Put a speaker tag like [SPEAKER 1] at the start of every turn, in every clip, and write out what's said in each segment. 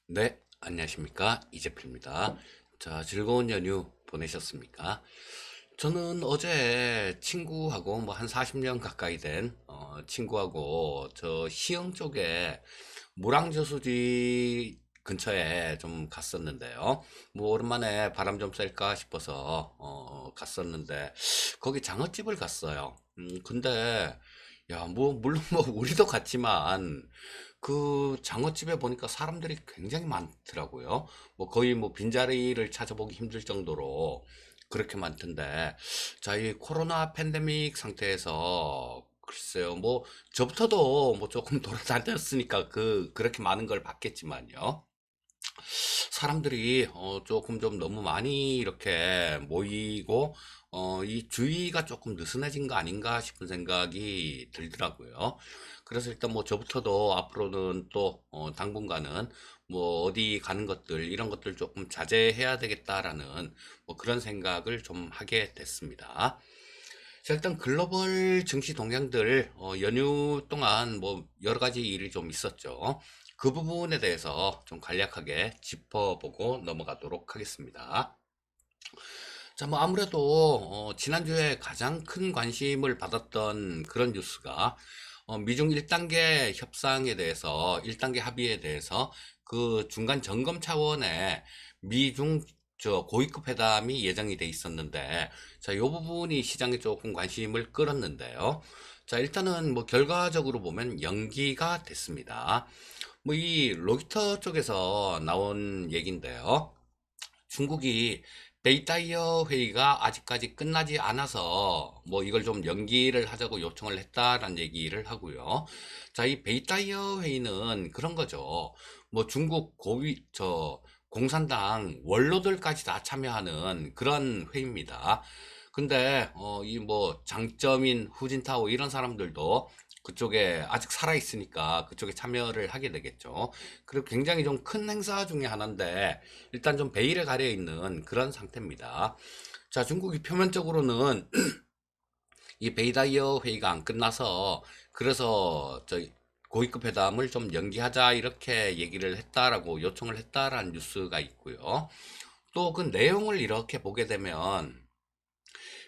[SPEAKER 1] 네, 안녕하십니까. 이재필입니다. 자, 즐거운 연휴 보내셨습니까? 저는 어제 친구하고 뭐 한 40년 가까이 된 친구하고 저 시흥 쪽에 물왕저수지 근처에 좀 갔었는데요. 뭐 오랜만에 바람 좀 쐴까 싶어서 갔었는데 거기 장어집을 갔어요. 근데 야, 뭐 물론 뭐 우리도 갔지만 그 장어집에 보니까 사람들이 굉장히 많더라고요. 뭐 거의 뭐 빈자리를 찾아보기 힘들 정도로 그렇게 많던데, 자, 이 코로나 팬데믹 상태에서 글쎄요, 뭐 저부터도 뭐 조금 돌아다녔으니까 그렇게 많은 걸 봤겠지만요. 사람들이 조금 좀 너무 많이 이렇게 모이고 이 주의가 조금 느슨해진 거 아닌가 싶은 생각이 들더라고요. 그래서 일단 뭐 저부터도 앞으로는 또 당분간은 뭐 어디 가는 것들 이런 것들 조금 자제해야 되겠다라는 뭐 그런 생각을 좀 하게 됐습니다. 자, 일단 글로벌 증시 동향들 연휴 동안 뭐 여러 가지 일이 좀 있었죠. 그 부분에 대해서 좀 간략하게 짚어보고 넘어가도록 하겠습니다. 자, 뭐 아무래도 지난주에 가장 큰 관심을 받았던 그런 뉴스가 미중 1단계 협상에 대해서 1단계 합의에 대해서 그 중간 점검 차원의 미중 저 고위급 회담이 예정이 돼 있었는데, 자, 이 부분이 시장에 조금 관심을 끌었는데요. 자, 일단은 뭐 결과적으로 보면 연기가 됐습니다. 뭐 이 로이터 쪽에서 나온 얘기인데요. 중국이 베이타이어 회의가 아직까지 끝나지 않아서 뭐 이걸 좀 연기를 하자고 요청을 했다라는 얘기를 하고요. 자, 이 베이타이어 회의는 그런 거죠. 뭐 중국 공산당 원로들까지 다 참여하는 그런 회의입니다. 근데 이 뭐 장점인 후진타오 이런 사람들도 그쪽에 아직 살아 있으니까 그쪽에 참여를 하게 되겠죠. 그리고 굉장히 좀 큰 행사 중에 하나인데 일단 좀 베일에 가려 있는 그런 상태입니다. 자, 중국이 표면적으로는 이 베이다이어 회의가 안 끝나서 그래서 저 고위급 회담을 좀 연기하자 이렇게 얘기를 했다라고 요청을 했다라는 뉴스가 있고요. 또 그 내용을 이렇게 보게 되면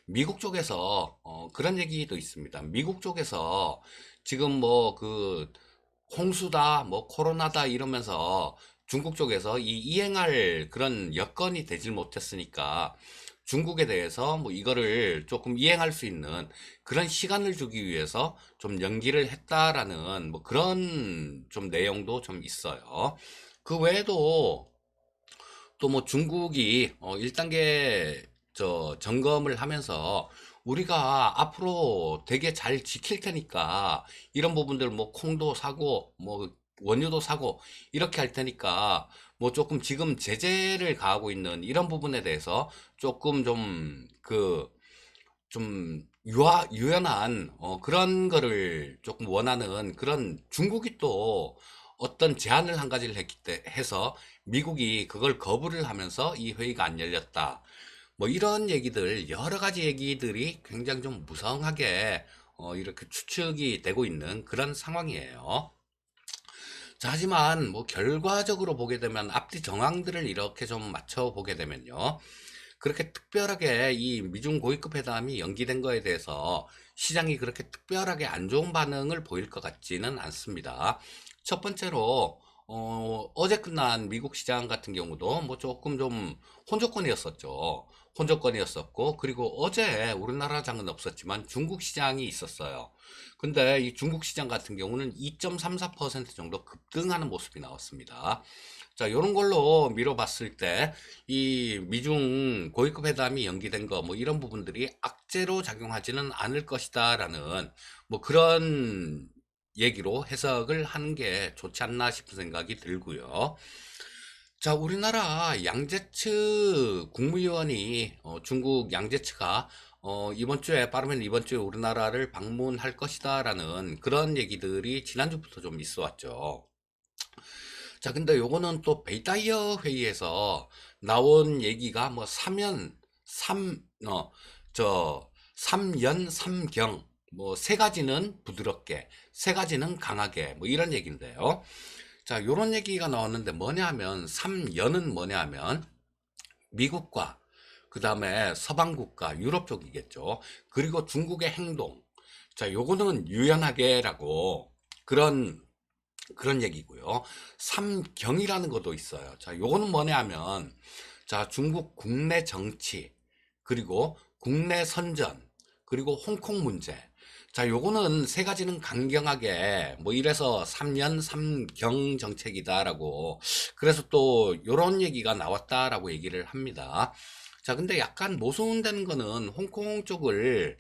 [SPEAKER 1] 미국 쪽에서 그런 얘기도 있습니다. 미국 쪽에서 지금 뭐 그 홍수다, 뭐 코로나다 이러면서 중국 쪽에서 이 이행할 그런 여건이 되질 못했으니까 중국에 대해서 뭐 이거를 조금 이행할 수 있는 그런 시간을 주기 위해서 좀 연기를 했다라는 뭐 그런 좀 내용도 좀 있어요. 그 외에도 또 뭐 중국이 1단계 저 점검을 하면서 우리가 앞으로 되게 잘 지킬 테니까 이런 부분들 뭐 콩도 사고 뭐 원유도 사고 이렇게 할 테니까 뭐 조금 지금 제재를 가하고 있는 이런 부분에 대해서 조금 좀 좀 유연한 그런 거를 조금 원하는 그런 중국이 또 어떤 제안을 한 가지를 해서 미국이 그걸 거부를 하면서 이 회의가 안 열렸다. 뭐 이런 얘기들 여러 가지 얘기들이 굉장히 좀 무성하게 이렇게 추측이 되고 있는 그런 상황이에요. 자, 하지만 뭐 결과적으로 보게 되면 앞뒤 정황들을 이렇게 좀 맞춰 보게 되면요. 그렇게 특별하게 이 미중 고위급 회담이 연기된 거에 대해서 시장이 그렇게 특별하게 안 좋은 반응을 보일 것 같지는 않습니다. 첫 번째로 어제 끝난 미국 시장 같은 경우도 뭐 조금 좀 혼조권이었었죠. 혼조권이었었고, 그리고 어제 우리나라 장은 없었지만 중국 시장이 있었어요. 근데 이 중국 시장 같은 경우는 2.34% 정도 급등하는 모습이 나왔습니다. 자, 요런 걸로 미뤄봤을 때, 이 미중 고위급 회담이 연기된 거, 뭐 이런 부분들이 악재로 작용하지는 않을 것이다라는 뭐 그런 얘기로 해석을 하는 게 좋지 않나 싶은 생각이 들고요. 자, 우리나라 양재츠 국무위원이 중국 양재츠가 이번 주에 빠르면 이번 주에 우리나라를 방문할 것이다라는 그런 얘기들이 지난주부터 좀 있어 왔죠. 자, 근데 요거는 또 베이다이어 회의에서 나온 얘기가 뭐 삼연, 삼경, 뭐 세 가지는 부드럽게, 세 가지는 강하게, 뭐 이런 얘기인데요. 자, 요런 얘기가 나왔는데 뭐냐 하면 3연은 뭐냐 하면 미국과 그 다음에 서방 국가 유럽 쪽이겠죠. 그리고 중국의 행동. 자, 요거는 유연하게라고 그런 얘기고요. 삼경이라는 것도 있어요. 자, 요거는 뭐냐 하면 자, 중국 국내 정치, 그리고 국내 선전, 그리고 홍콩 문제. 자, 요거는 세 가지는 강경하게 뭐 이래서 3년 3경 정책이다라고 그래서 또 요런 얘기가 나왔다라고 얘기를 합니다. 자, 근데 약간 모순되는 거는 홍콩 쪽을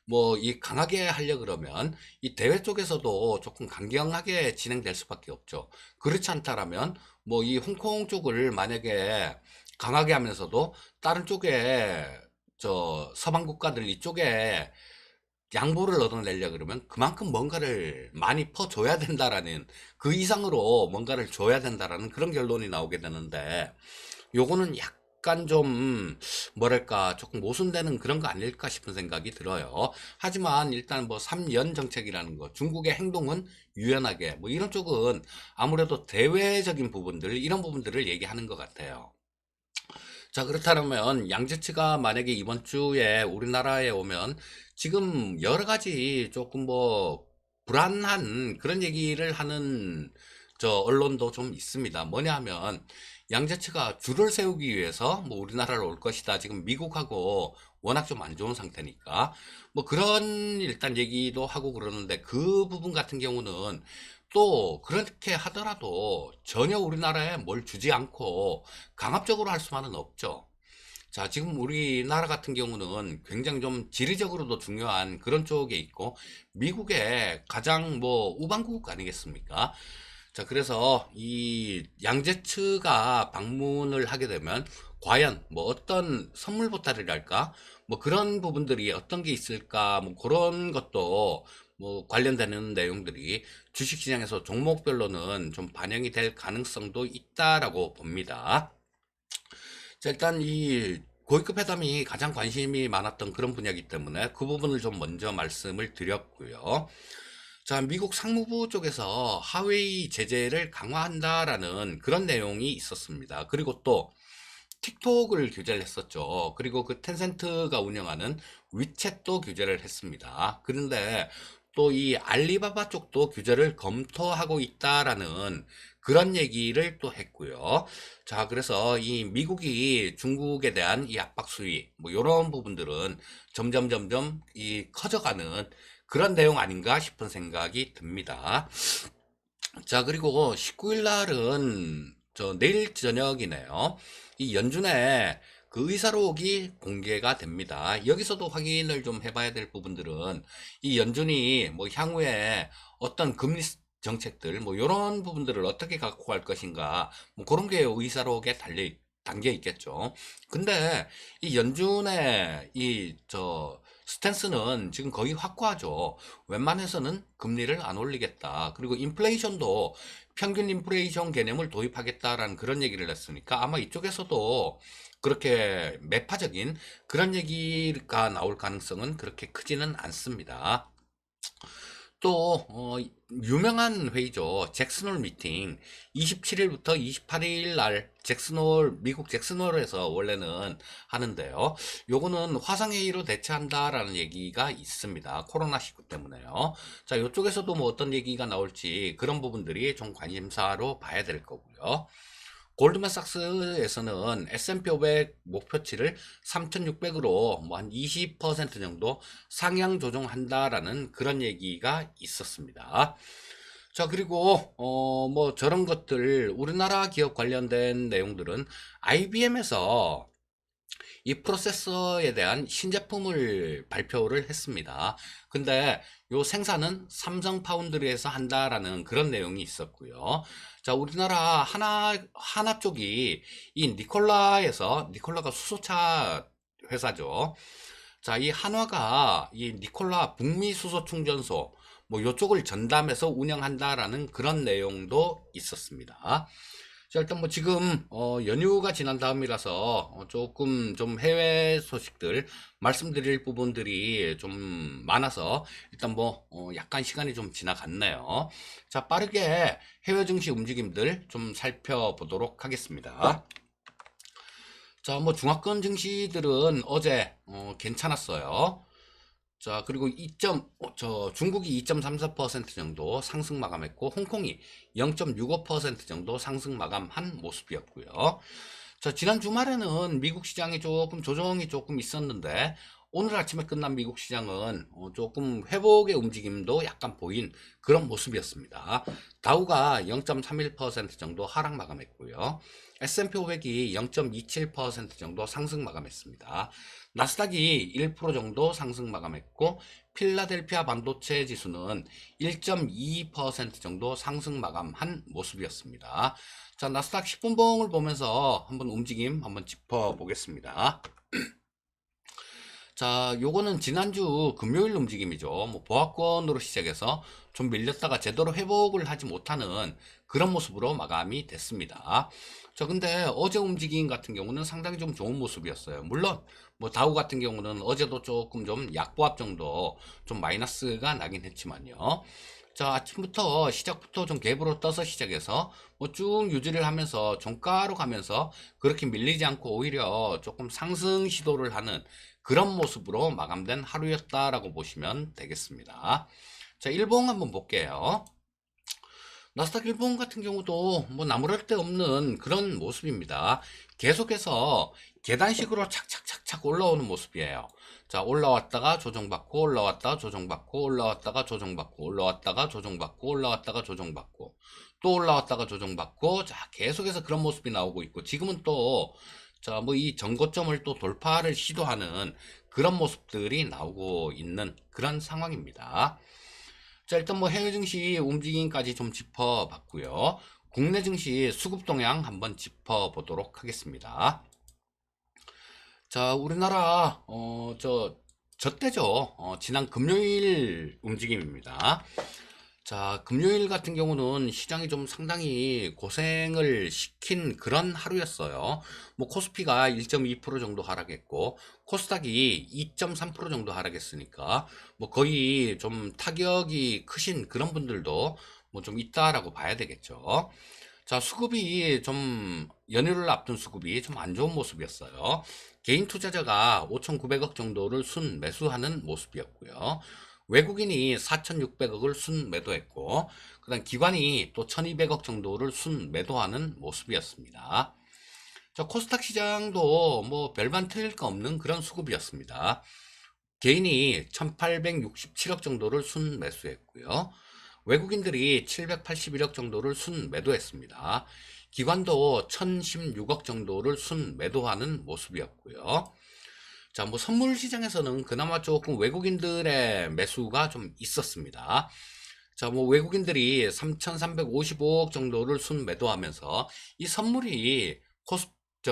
[SPEAKER 1] 뭐 이 강하게 하려 그러면 이 대외 쪽에서도 조금 강경하게 진행될 수밖에 없죠. 그렇지 않다라면 뭐 이 홍콩 쪽을 만약에 강하게 하면서도 다른 쪽에 저 서방 국가들 이쪽에 양보를 얻어내려 그러면 그만큼 뭔가를 많이 퍼줘야 된다라는 그 이상으로 뭔가를 줘야 된다라는 그런 결론이 나오게 되는데 요거는 약간 좀 뭐랄까 조금 모순되는 그런 거 아닐까 싶은 생각이 들어요. 하지만 일단 뭐 3연 정책이라는 거 중국의 행동은 유연하게 뭐 이런 쪽은 아무래도 대외적인 부분들 이런 부분들을 얘기하는 것 같아요. 자, 그렇다면 양재치가 만약에 이번 주에 우리나라에 오면 지금 여러 가지 조금 뭐 불안한 그런 얘기를 하는 저 언론도 좀 있습니다. 뭐냐 하면 양재치가 줄을 세우기 위해서 뭐 우리나라로 올 것이다. 지금 미국하고 워낙 좀 안 좋은 상태니까 뭐 그런 일단 얘기도 하고 그러는데 그 부분 같은 경우는 또 그렇게 하더라도 전혀 우리나라에 뭘 주지 않고 강압적으로 할 수만은 없죠. 자, 지금 우리나라 같은 경우는 굉장히 좀 지리적으로도 중요한 그런 쪽에 있고, 미국의 가장 뭐 우방국 아니겠습니까? 자, 그래서 이 양재츠가 방문을 하게 되면 과연 뭐 어떤 선물 보따리랄까? 뭐 그런 부분들이 어떤 게 있을까? 뭐 그런 것도 뭐 관련되는 내용들이 주식시장에서 종목별로는 좀 반영이 될 가능성도 있다라고 봅니다. 자, 일단 이 고위급 회담이 가장 관심이 많았던 그런 분야이기 때문에 그 부분을 좀 먼저 말씀을 드렸고요. 자, 미국 상무부 쪽에서 하웨이 제재를 강화한다라는 그런 내용이 있었습니다. 그리고 또 틱톡을 규제를 했었죠. 그리고 그 텐센트가 운영하는 위챗도 규제를 했습니다. 그런데 또 이 알리바바 쪽도 규제를 검토하고 있다라는 그런 얘기를 또 했고요. 자, 그래서 이 미국이 중국에 대한 이 압박 수위, 뭐 이런 부분들은 점점 이 커져가는 그런 내용 아닌가 싶은 생각이 듭니다. 자, 그리고 19일 날은 저 내일 저녁이네요. 이 연준의 그 의사록이 공개가 됩니다. 여기서도 확인을 좀 해봐야 될 부분들은 이 연준이 뭐 향후에 어떤 금리 정책들 뭐 이런 부분들을 어떻게 갖고 갈 것인가 뭐 그런 게 의사록에 담겨 있겠죠. 근데 이 연준의 이 저 스탠스는 지금 거의 확고하죠. 웬만해서는 금리를 안 올리겠다. 그리고 인플레이션도 평균 인플레이션 개념을 도입하겠다라는 그런 얘기를 했으니까 아마 이쪽에서도 그렇게 매파적인 그런 얘기가 나올 가능성은 그렇게 크지는 않습니다. 또 유명한 회의죠. 잭슨홀 미팅 27일부터 28일 날 미국 잭슨홀에서 원래는 하는데요. 요거는 화상회의로 대체한다라는 얘기가 있습니다. 코로나19 때문에요. 자, 요쪽에서도 뭐 어떤 얘기가 나올지 그런 부분들이 좀 관심사로 봐야 될 거고요. 골드만삭스에서는 S&P 500 목표치를 3,600으로 뭐 한 20% 정도 상향 조정한다라는 그런 얘기가 있었습니다. 자, 그리고 뭐 저런 것들 우리나라 기업 관련된 내용들은 IBM에서 이 프로세서에 대한 신제품을 발표를 했습니다. 근데 요 생산은 삼성 파운드리에서 한다라는 그런 내용이 있었고요. 자, 우리나라 하나 쪽이 이 니콜라가 수소차 회사죠. 자, 이 한화가 이 니콜라 북미 수소 충전소 뭐 요쪽을 전담해서 운영한다라는 그런 내용도 있었습니다. 자, 일단 뭐 지금 연휴가 지난 다음이라서 조금 좀 해외 소식들 말씀드릴 부분들이 좀 많아서 일단 뭐 약간 시간이 좀 지나갔네요. 자, 빠르게 해외 증시 움직임들 좀 살펴보도록 하겠습니다. 자, 뭐 중화권 증시들은 어제 괜찮았어요. 자, 그리고 중국이 2.34% 정도 상승 마감했고, 홍콩이 0.65% 정도 상승 마감한 모습이었고요. 자, 지난 주말에는 미국 시장이 조금 조정이 조금 있었는데, 오늘 아침에 끝난 미국 시장은 조금 회복의 움직임도 약간 보인 그런 모습이었습니다. 다우가 0.31% 정도 하락 마감했고요. S&P 500이 0.27% 정도 상승 마감했습니다. 나스닥이 1% 정도 상승 마감했고, 필라델피아 반도체 지수는 1.22% 정도 상승 마감한 모습이었습니다. 자, 나스닥 10분봉을 보면서 한번 움직임 한번 짚어보겠습니다. 자, 요거는 지난주 금요일 움직임이죠. 뭐 보합권으로 시작해서 좀 밀렸다가 제대로 회복을 하지 못하는 그런 모습으로 마감이 됐습니다. 자, 근데 어제 움직임 같은 경우는 상당히 좀 좋은 모습이었어요. 물론 뭐 다우 같은 경우는 어제도 조금 좀 약보합 정도 좀 마이너스가 나긴 했지만요. 자, 아침부터 시작부터 좀 갭으로 떠서 시작해서 뭐 쭉 유지를 하면서 종가로 가면서 그렇게 밀리지 않고 오히려 조금 상승 시도를 하는 그런 모습으로 마감된 하루였다라고 보시면 되겠습니다. 자, 일봉 한번 볼게요. 나스닥 일본 같은 경우도 뭐 나무랄 데 없는 그런 모습입니다. 계속해서 계단식으로 착착착착 올라오는 모습이에요. 자, 올라왔다가 조정받고 올라왔다가 조정받고 올라왔다가 조정받고 올라왔다가 조정받고 올라왔다가 조정받고 또 올라왔다가 조정받고, 자, 계속해서 그런 모습이 나오고 있고, 지금은 또 자, 뭐 이 전고점을 또 돌파를 시도하는 그런 모습들이 나오고 있는 그런 상황입니다. 자, 일단 뭐 해외 증시 움직임까지 좀 짚어봤고요. 국내 증시 수급 동향 한번 짚어보도록 하겠습니다. 자, 우리나라 저 때죠. 지난 금요일 움직임입니다. 자, 금요일 같은 경우는 시장이 좀 상당히 고생을 시킨 그런 하루였어요. 뭐 코스피가 1.2% 정도 하락했고 코스닥이 2.3% 정도 하락했으니까 뭐 거의 좀 타격이 크신 그런 분들도 뭐 좀 있다라고 봐야 되겠죠. 자, 수급이 좀 연휴를 앞둔 수급이 좀 안 좋은 모습이었어요. 개인 투자자가 5,900억 정도를 순 매수하는 모습이었고요. 외국인이 4,600억을 순 매도했고, 그다음 기관이 또 1,200억 정도를 순 매도하는 모습이었습니다. 자, 코스닥 시장도 뭐 별반 틀릴 거 없는 그런 수급이었습니다. 개인이 1,867억 정도를 순 매수했고요. 외국인들이 781억 정도를 순 매도했습니다. 기관도 1,016억 정도를 순 매도하는 모습이었고요. 자, 뭐 선물 시장에서는 그나마 조금 외국인들의 매수가 좀 있었습니다. 자, 뭐 외국인들이 3,355억 정도를 순 매도하면서 이 선물이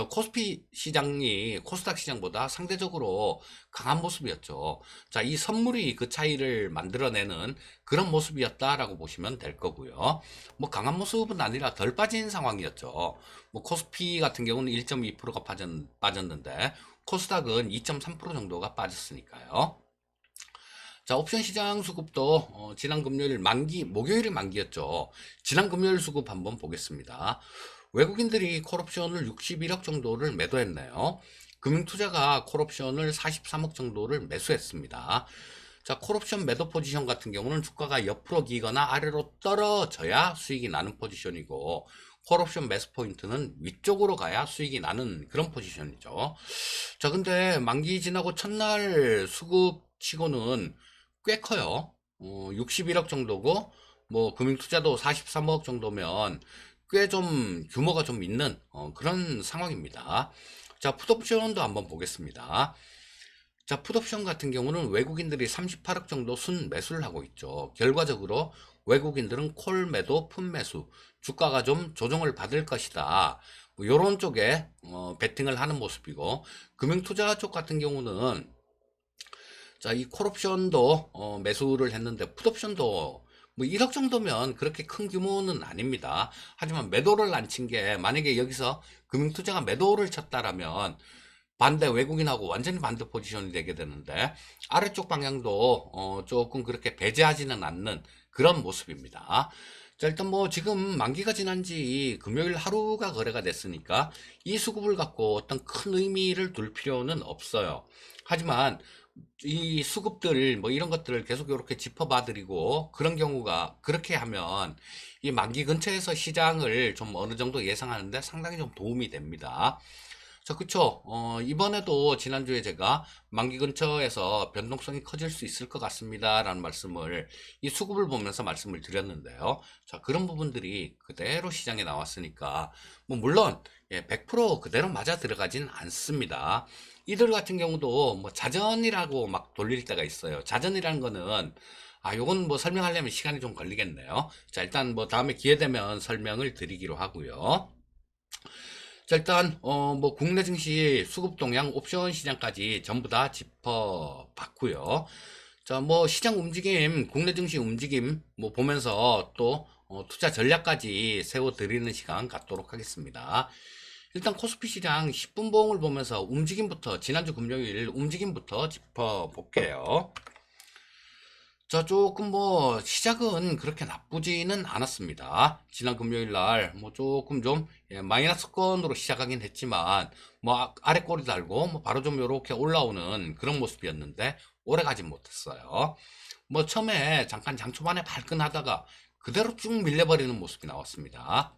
[SPEAKER 1] 코스피 시장이 코스닥 시장보다 상대적으로 강한 모습이었죠. 자, 이 선물이 그 차이를 만들어내는 그런 모습이었다라고 보시면 될 거고요. 뭐 강한 모습은 아니라 덜 빠진 상황이었죠. 뭐 코스피 같은 경우는 1.2%가 빠졌는데 코스닥은 2.3% 정도가 빠졌으니까요. 자, 옵션 시장 수급도 지난 금요일 목요일이 만기였죠. 지난 금요일 수급 한번 보겠습니다. 외국인들이 콜옵션을 61억 정도를 매도했네요. 금융투자가 콜옵션을 43억 정도를 매수했습니다. 자, 콜옵션 매도 포지션 같은 경우는 주가가 옆으로 기거나 아래로 떨어져야 수익이 나는 포지션이고, 콜옵션 매수 포인트는 위쪽으로 가야 수익이 나는 그런 포지션이죠. 자, 근데 만기 지나고 첫날 수급 치고는 꽤 커요. 61억 정도고, 뭐, 금융투자도 43억 정도면 꽤 좀 규모가 좀 있는 그런 상황입니다. 자, 풋옵션도 한번 보겠습니다. 자, 풋옵션 같은 경우는 외국인들이 38억 정도 순 매수를 하고 있죠. 결과적으로 외국인들은 콜 매도, 풋 매수, 주가가 좀 조정을 받을 것이다. 뭐 요런 쪽에 베팅을 하는 모습이고, 금융투자 쪽 같은 경우는 자, 이 콜옵션도 매수를 했는데 풋옵션도 뭐 1억 정도면 그렇게 큰 규모는 아닙니다. 하지만 매도를 안 친 게, 만약에 여기서 금융투자가 매도를 쳤다라면 반대, 외국인하고 완전히 반대 포지션이 되게 되는데, 아래쪽 방향도 조금 그렇게 배제하지는 않는 그런 모습입니다. 자, 일단 뭐 지금 만기가 지난 지 금요일 하루가 거래가 됐으니까 이 수급을 갖고 어떤 큰 의미를 둘 필요는 없어요. 하지만 이 수급들 뭐 이런 것들을 계속 이렇게 짚어봐 드리고, 그런 경우가, 그렇게 하면 이 만기 근처에서 시장을 좀 어느 정도 예상하는데 상당히 좀 도움이 됩니다. 자, 그쵸. 이번에도 지난주에 제가 만기 근처에서 변동성이 커질 수 있을 것 같습니다, 라는 말씀을 이 수급을 보면서 말씀을 드렸는데요. 자, 그런 부분들이 그대로 시장에 나왔으니까, 뭐, 물론, 100% 그대로 맞아 들어가진 않습니다. 이들 같은 경우도 뭐 자전이라고 막 돌릴 때가 있어요. 자전이라는 거는, 요건 뭐 설명하려면 시간이 좀 걸리겠네요. 자, 일단 뭐 다음에 기회 되면 설명을 드리기로 하고요. 자, 일단 뭐 국내 증시 수급 동향, 옵션 시장까지 전부 다 짚어봤고요. 자, 뭐 시장 움직임, 국내 증시 움직임 뭐 보면서 또 투자 전략까지 세워드리는 시간 갖도록 하겠습니다. 일단 코스피 시장 10분 봉을 보면서 움직임부터, 지난주 금요일 움직임부터 짚어볼게요. 자, 조금 뭐 시작은 그렇게 나쁘지는 않았습니다. 지난 금요일 날 뭐 조금 좀 마이너스권으로 시작하긴 했지만, 뭐 아래 꼬리 달고 뭐 바로 좀 이렇게 올라오는 그런 모습이었는데 오래 가진 못했어요. 뭐 처음에 잠깐 장 초반에 발끈하다가 그대로 쭉 밀려버리는 모습이 나왔습니다.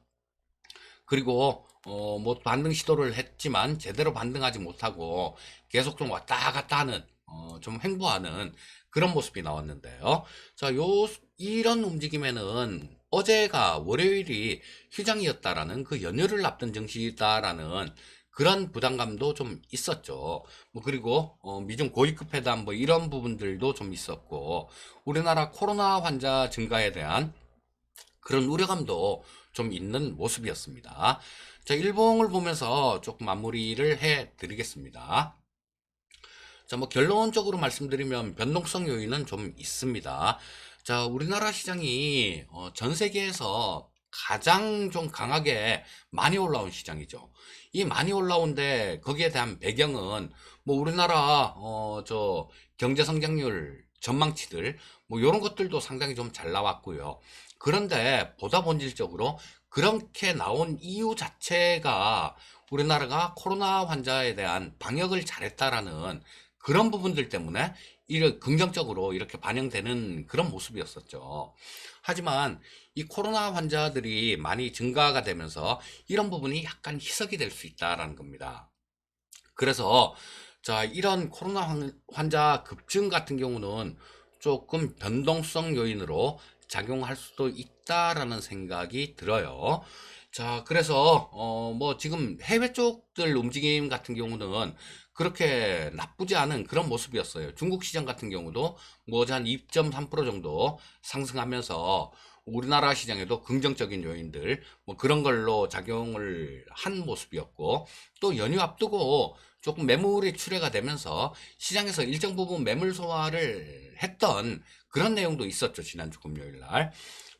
[SPEAKER 1] 그리고 뭐 반등 시도를 했지만 제대로 반등하지 못하고 계속 좀 왔다 갔다 하는, 좀 횡보하는 그런 모습이 나왔는데요. 자, 이런 움직임에는 어제가 월요일이 휴장이었다라는, 그 연휴를 앞둔 증시다라는 그런 부담감도 좀 있었죠. 뭐 그리고 미중 고위급 회담 뭐 이런 부분들도 좀 있었고, 우리나라 코로나 환자 증가에 대한 그런 우려감도 좀 있는 모습이었습니다. 자, 일봉을 보면서 조금 마무리를 해 드리겠습니다. 자, 뭐 결론적으로 말씀드리면 변동성 요인은 좀 있습니다. 자, 우리나라 시장이 전 세계에서 가장 좀 강하게 많이 올라온 시장이죠. 이 많이 올라온데 거기에 대한 배경은 뭐 우리나라 저 경제 성장률 전망치들 뭐 이런 것들도 상당히 좀 잘 나왔고요. 그런데 보다 본질적으로 그렇게 나온 이유 자체가 우리나라가 코로나 환자에 대한 방역을 잘했다라는 그런 부분들 때문에 이렇게 긍정적으로 이렇게 반영되는 그런 모습이었었죠. 하지만 이 코로나 환자들이 많이 증가가 되면서 이런 부분이 약간 희석이 될 수 있다라는 겁니다. 그래서 자, 이런 코로나 환자 급증 같은 경우는 조금 변동성 요인으로 작용할 수도 있다라는 생각이 들어요. 자, 그래서 뭐 지금 해외 쪽들 움직임 같은 경우는 그렇게 나쁘지 않은 그런 모습이었어요. 중국 시장 같은 경우도 뭐 한 2.3% 정도 상승하면서 우리나라 시장에도 긍정적인 요인들 뭐 그런 걸로 작용을 한 모습이었고, 또 연휴 앞두고 조금 매물이 출회가 되면서 시장에서 일정 부분 매물 소화를 했던 그런 내용도 있었죠, 지난주 금요일 날.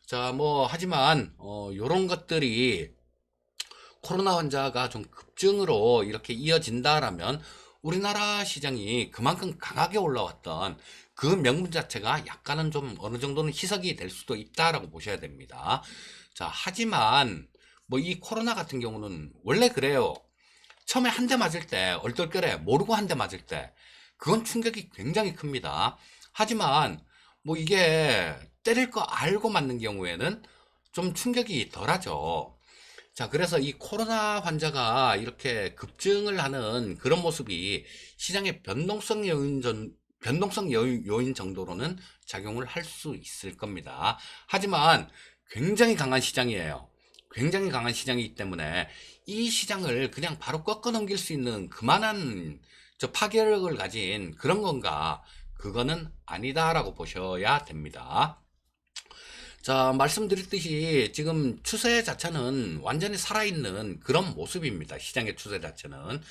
[SPEAKER 1] 자, 뭐 하지만 요런 것들이 코로나 환자가 좀 급증으로 이렇게 이어진다라면 우리나라 시장이 그만큼 강하게 올라왔던 그 명분 자체가 약간은 좀 어느 정도는 희석이 될 수도 있다라고 보셔야 됩니다. 자, 하지만 뭐 이 코로나 같은 경우는 원래 그래요. 처음에 한 대 맞을 때 얼떨결에 모르고 한 대 맞을 때 그건 충격이 굉장히 큽니다. 하지만 뭐 이게 때릴 거 알고 맞는 경우에는 좀 충격이 덜하죠. 자, 그래서 이 코로나 환자가 이렇게 급증을 하는 그런 모습이 시장의 변동성 요인 정도로는 작용을 할 수 있을 겁니다. 하지만 굉장히 강한 시장이에요. 굉장히 강한 시장이기 때문에 이 시장을 그냥 바로 꺾어 넘길 수 있는 그만한 저 파괴력을 가진 그런 건가? 그거는 아니다라고 보셔야 됩니다. 자, 말씀드렸듯이 지금 추세 자체는 완전히 살아있는 그런 모습입니다. 시장의 추세 자체는.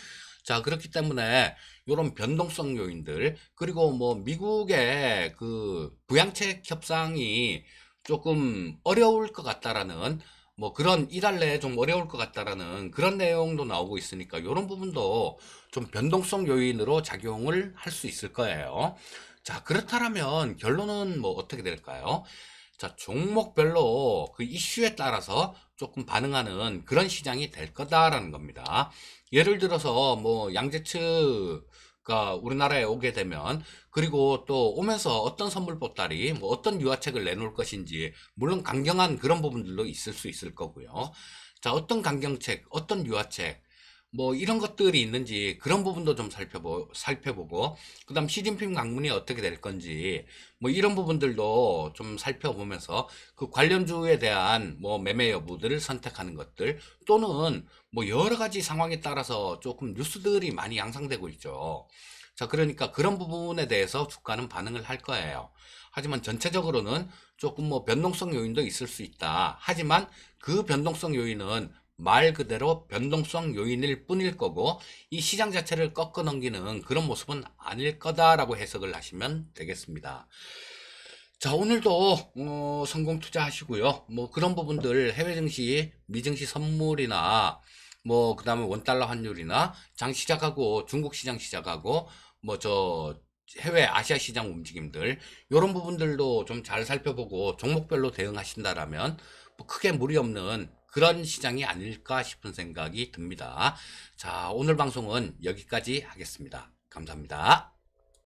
[SPEAKER 1] 자, 그렇기 때문에 이런 변동성 요인들, 그리고 뭐 미국의 그 부양책 협상이 조금 어려울 것 같다라는 뭐 그런 이달 내에 좀 어려울 것 같다라는 그런 내용도 나오고 있으니까 이런 부분도 좀 변동성 요인으로 작용을 할 수 있을 거예요. 자, 그렇다면 결론은 뭐 어떻게 될까요? 자, 종목별로 그 이슈에 따라서 조금 반응하는 그런 시장이 될 거다라는 겁니다. 예를 들어서 뭐 양재츠가 우리나라에 오게 되면, 그리고 또 오면서 어떤 선물 보따리, 뭐 어떤 유화책을 내놓을 것인지, 물론 강경한 그런 부분들도 있을 수 있을 거고요. 자, 어떤 강경책, 어떤 유화책, 뭐 이런 것들이 있는지 그런 부분도 좀 살펴보고, 그다음 시진핑 방문이 어떻게 될 건지 뭐 이런 부분들도 좀 살펴보면서 그 관련주에 대한 뭐 매매 여부들을 선택하는 것들, 또는 뭐 여러 가지 상황에 따라서 조금 뉴스들이 많이 양상되고 있죠. 자, 그러니까 그런 부분에 대해서 주가는 반응을 할 거예요. 하지만 전체적으로는 조금 뭐 변동성 요인도 있을 수 있다. 하지만 그 변동성 요인은 말 그대로 변동성 요인일 뿐일 거고, 이 시장 자체를 꺾어 넘기는 그런 모습은 아닐 거다라고 해석을 하시면 되겠습니다. 자, 오늘도 성공 투자하시고요. 뭐 그런 부분들, 해외 증시, 미증시 선물이나 뭐 그다음에 원달러 환율이나 장 시작하고 중국 시장 시작하고 뭐 저 해외 아시아 시장 움직임들, 이런 부분들도 좀 잘 살펴보고 종목별로 대응하신다라면 뭐 크게 무리 없는 그런 시장이 아닐까 싶은 생각이 듭니다. 자, 오늘 방송은 여기까지 하겠습니다. 감사합니다.